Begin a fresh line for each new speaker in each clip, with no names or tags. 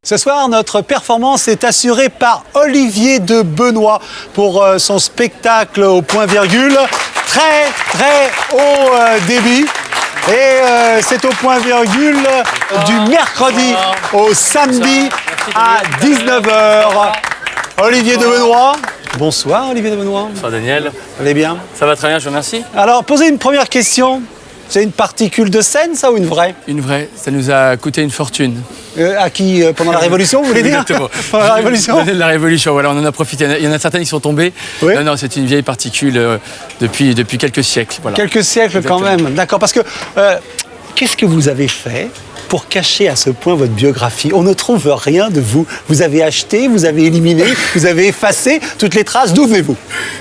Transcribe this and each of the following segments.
Ce soir, notre performance est assurée par Olivier de Benoît pour son spectacle au point virgule. Très haut débit. Et c'est au point virgule du mercredi au samedi à 19h. Olivier de Benoît. Bonsoir Olivier de Benoît.
Bonsoir Daniel.
Vous allez bien?
Ça va très bien, je vous remercie.
Alors, posez une première question. C'est une particule de scène, ça, ou une vraie?
Une vraie, ça nous a coûté une fortune.
À qui? Pendant la Révolution, vous voulez dire?
Exactement.
Pendant la Révolution?
La Révolution, voilà, on en a profité. Il y en a certaines qui sont tombées.
Oui.
Non, c'est une vieille particule depuis quelques siècles. Voilà.
Quelques siècles.
Exactement.
Quand même, d'accord. Parce que, qu'est-ce que vous avez fait pour cacher à ce point votre biographie? On ne trouve rien de vous. Vous avez acheté, vous avez éliminé, vous avez effacé toutes les traces. D'où venez-vous?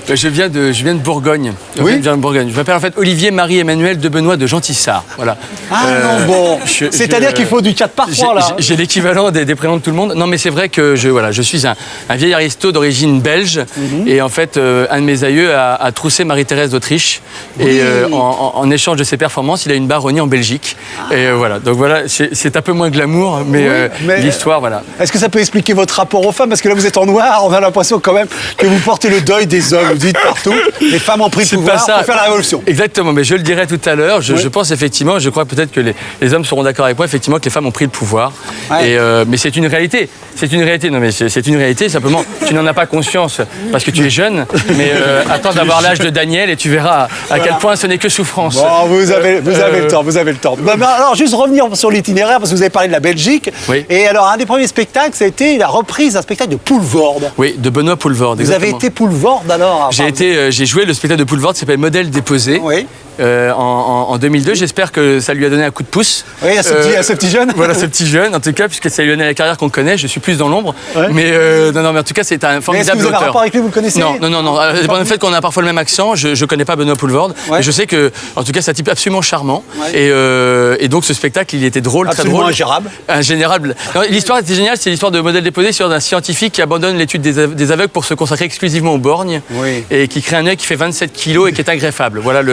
Je viens de Bourgogne.
Oui.
Je viens de Bourgogne. Je m'appelle en fait Olivier Marie-Emmanuel de Benoît de Gentissart. Voilà.
Ah non, bon. C'est-à-dire qu'il faut du 4 par 3, là.
J'ai l'équivalent des prénoms de tout le monde. Non, mais c'est vrai que je suis un vieil aristo d'origine belge. Et en fait, un de mes aïeux a troussé Marie-Thérèse d'Autriche. Oui. Et en échange de ses performances, il a une baronnie en Belgique. Et voilà. Donc voilà, c'est un peu moins glamour, mais l'histoire, voilà.
Est-ce que ça peut expliquer votre rapport aux femmes? Parce que là, vous êtes en noir, on a l'impression quand même que vous portez le deuil des hommes. Vous dites partout, les femmes ont pris le pouvoir pour faire la révolution.
Exactement, mais je le dirai tout à l'heure. Je pense effectivement, je crois peut-être que les hommes seront d'accord avec moi, effectivement, que les femmes ont pris le pouvoir. Ouais. Mais c'est une réalité. C'est une réalité. Non, mais c'est une réalité. Simplement, tu n'en as pas conscience parce que tu es jeune. Mais attends d'avoir l'âge de Daniel et tu verras à quel point ce n'est que souffrance.
Bon, vous avez le temps, vous avez le temps. Non, mais alors, juste revenir sur l'itinéraire, parce que vous avez parlé de la Belgique.
Oui.
Et alors, un des premiers spectacles, ça a été la reprise d'un spectacle de Poulvorde.
Oui, de Benoît Poulvorde.
Vous avez été Poulvorde alors?
J'ai joué le spectacle de Poulvorde qui s'appelle Modèle déposé.
Oui.
En 2002, j'espère que ça lui a donné un coup de pouce.
Oui, à ce petit jeune.
Voilà, ce petit jeune, en tout cas, puisque ça lui a donné la carrière qu'on connaît. Je suis plus dans l'ombre. Ouais. Mais en tout cas, c'est un formidable auteur.
Est-ce que vous avez un rapport avec lui, vous le connaissez?
Non. Le fait qu'on a parfois le même accent, je connais pas Benoît Poulvorde. Ouais. Mais je sais que, en tout cas, c'est un type absolument charmant. Ouais. Et donc, ce spectacle, il était drôle,
absolument
très drôle.
Ingérable.
Ingérable. L'histoire était géniale, c'est l'histoire de Modèle déposé sur un scientifique qui abandonne l'étude des aveugles pour se consacrer exclusivement aux borgnes. Oui. Et qui crée un œil qui fait 27 kilos et qui est ingreffable. Voilà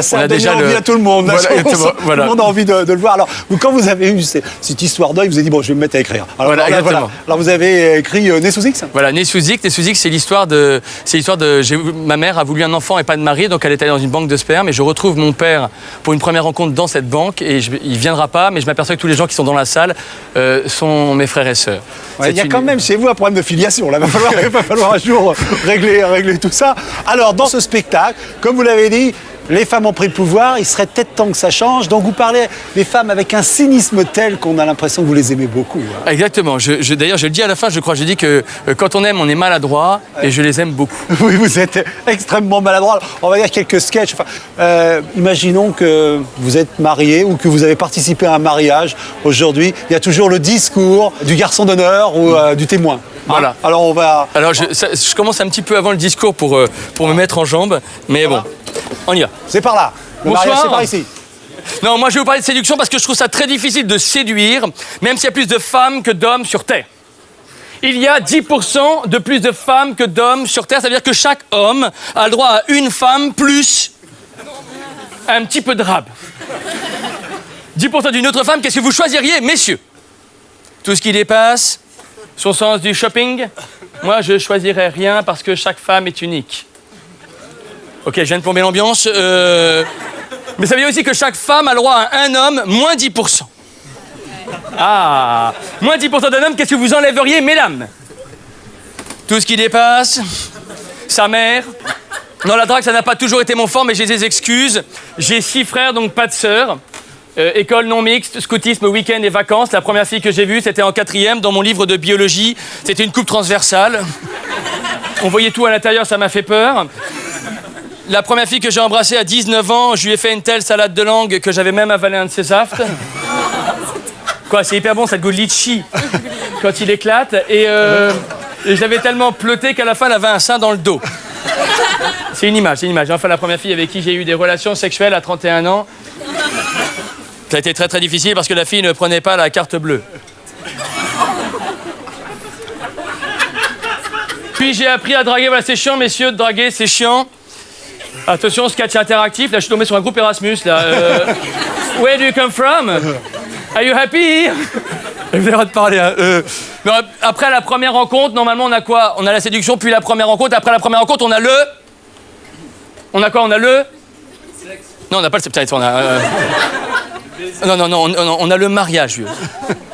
ça on a déjà envie à tout le monde. Tout le monde a envie de le voir. Alors, donc, quand vous avez eu cette histoire d'œil, vous avez dit, bon, je vais me mettre à écrire. Alors, alors vous avez écrit Né sous X?
Voilà, Né sous X. Né sous X, c'est l'histoire de... Ma mère a voulu un enfant et pas de mari, donc elle est allée dans une banque de sperme. Et je retrouve mon père pour une première rencontre dans cette banque. Et il viendra pas, mais je m'aperçois que tous les gens qui sont dans la salle sont mes frères et sœurs.
Ouais, il y a quand même chez vous un problème de filiation. Là, il va falloir un jour régler tout ça. Alors, dans ce spectacle, comme vous l'avez dit, les femmes ont pris le pouvoir, il serait peut-être temps que ça change. Donc vous parlez des femmes avec un cynisme tel qu'on a l'impression que vous les aimez beaucoup. Hein.
Exactement. D'ailleurs, je le dis à la fin, je crois. Je dis que quand on aime, on est maladroit et je les aime beaucoup.
Oui, vous êtes extrêmement maladroit. On va dire quelques sketchs. Enfin, imaginons que vous êtes marié ou que vous avez participé à un mariage. Aujourd'hui, il y a toujours le discours du garçon d'honneur ou du témoin.
Voilà.
Hein. Alors on va...
Alors je commence un petit peu avant le discours pour me mettre en jambe. Mais bon, on y va.
C'est par là. Le mariage, c'est par ici.
Non, moi je vais vous parler de séduction parce que je trouve ça très difficile de séduire, même s'il y a plus de femmes que d'hommes sur Terre. Il y a 10% de plus de femmes que d'hommes sur Terre, ça veut dire que chaque homme a le droit à une femme plus un petit peu de rab. 10% d'une autre femme, qu'est-ce que vous choisiriez, messieurs? Tout ce qui dépasse son sens du shopping? Moi, je choisirais rien parce que chaque femme est unique. Ok, je viens de plomber l'ambiance. Mais ça veut dire aussi que chaque femme a le droit à un homme, moins 10%. Ah, moins 10% d'un homme, qu'est-ce que vous enlèveriez, mesdames? Tout ce qui dépasse, sa mère. Non, la drague, ça n'a pas toujours été mon fort, mais j'ai des excuses. J'ai 6 frères, donc pas de sœurs. École non mixte, scoutisme, week-end et vacances. La première fille que j'ai vue, c'était en 4e, dans mon livre de biologie. C'était une coupe transversale. On voyait tout à l'intérieur, ça m'a fait peur. La première fille que j'ai embrassée à 19 ans, je lui ai fait une telle salade de langue que j'avais même avalé un de ses safts. Quoi, c'est hyper bon, ça goût de litchi quand il éclate. Et je l'avais tellement pleuté qu'à la fin, elle avait un sein dans le dos. C'est une image. Enfin, la première fille avec qui j'ai eu des relations sexuelles à 31 ans. Ça a été très très difficile parce que la fille ne prenait pas la carte bleue. Puis j'ai appris à draguer. Voilà, c'est chiant, messieurs, de draguer, c'est chiant. Attention, sketch interactif. Là, je suis tombé sur un groupe Erasmus. Là. Where do you come from? Are you happy? Vous avez le droit de parler. Hein. Non, après la première rencontre, normalement, on a quoi? On a la séduction, puis la première rencontre. Après la première rencontre, on a le... On a quoi? On a le... Non, on n'a pas le septième. On a... Non, on a le mariage, vieux.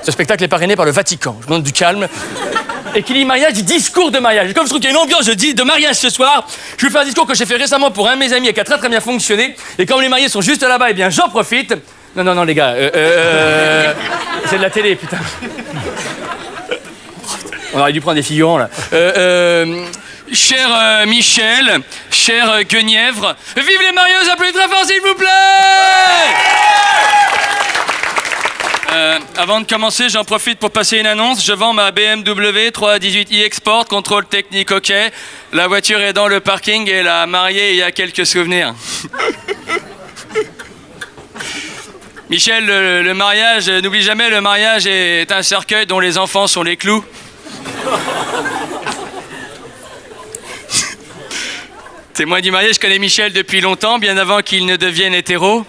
Ce spectacle est parrainé par le Vatican. Je demande du calme. Et qui dit mariage, dit discours de mariage. Et comme je trouve qu'il y a une ambiance de mariage ce soir, je vais faire un discours que j'ai fait récemment pour un de mes amis et qui a très très bien fonctionné. Et comme les mariés sont juste là-bas, eh bien j'en profite. Non, les gars, c'est de la télé, putain. On aurait dû prendre des figurants, là. Cher Michel, cher Guenièvre, vive les marieuses, applaudissez très fort, s'il vous plaît! Avant de commencer, j'en profite pour passer une annonce. Je vends ma BMW 318i Export, contrôle technique OK. La voiture est dans le parking et la mariée y a quelques souvenirs. Michel, le mariage, n'oublie jamais, le mariage est un cercueil dont les enfants sont les clous. Témoin du mariage, je connais Michel depuis longtemps, bien avant qu'il ne devienne hétéro.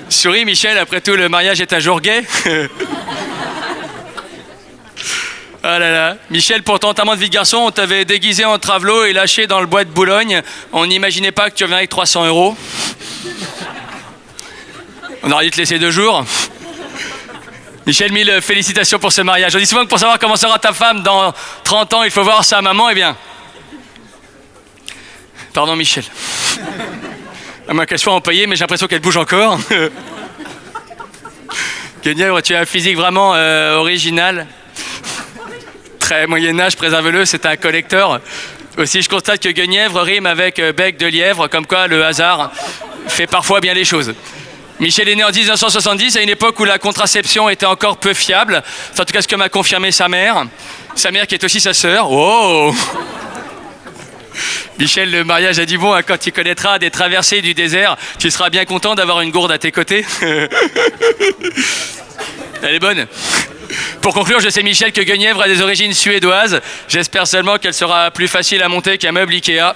Souris, Michel, après tout, le mariage est un jour gay. Ah là là. Michel, pour ton enterrement de vie de garçon, on t'avait déguisé en travelot et lâché dans le bois de Boulogne. On n'imaginait pas que tu reviendrais avec 300 €. On aurait dû te laisser 2 jours. Michel, 1000 félicitations pour ce mariage. On dit souvent que pour savoir comment sera ta femme dans 30 ans, il faut voir sa maman. Eh bien... Pardon, Michel. À moins qu'elle soit empaillée, mais j'ai l'impression qu'elle bouge encore. Guenièvre, tu as un physique vraiment original. Très Moyen-Âge, préserve-le, c'est un collecteur. Aussi, je constate que Guenièvre rime avec bec de lièvre, comme quoi le hasard fait parfois bien les choses. Michel est né en 1970, à une époque où la contraception était encore peu fiable. C'est en tout cas ce que m'a confirmé sa mère. Sa mère qui est aussi sa sœur. Oh! Michel, le mariage a dit bon, quand tu connaîtras des traversées du désert, tu seras bien content d'avoir une gourde à tes côtés. Elle est bonne. Pour conclure, je sais, Michel, que Guenièvre a des origines suédoises. J'espère seulement qu'elle sera plus facile à monter qu'un meuble Ikea.